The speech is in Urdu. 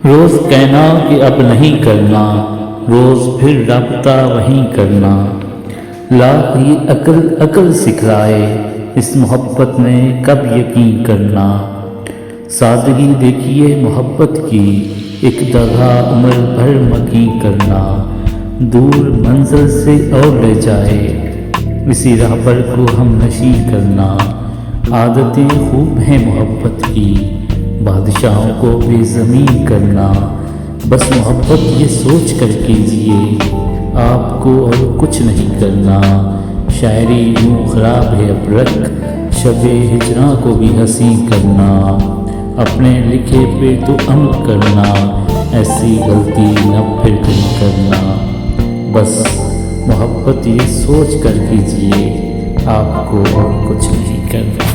روز کہنا کہ اب نہیں کرنا، روز پھر رابطہ وہیں کرنا، لاکھ یہ عقل سکھلائے، اس محبت میں کب یقین کرنا۔ سادگی دیکھیے محبت کی، ایک دغا عمر بھر مکین کرنا، دور منزل سے اور لے جائے، اسی راہ پر کو ہم نشیں کرنا۔ عادتیں خوب ہیں محبت کی، بادشاہوں کو بے زمین کرنا، بس محبت یہ سوچ کر کیجئے، آپ کو اور کچھ نہیں کرنا۔ شاعری یوں خراب ہے اب رکھ، شب ہجراں کو بھی حسین کرنا، اپنے لکھے پہ تو عمل کرنا، ایسی غلطی نہ پھر کہیں کرنا۔ بس محبت یہ سوچ کر کیجئے، آپ کو اور کچھ نہیں کرنا۔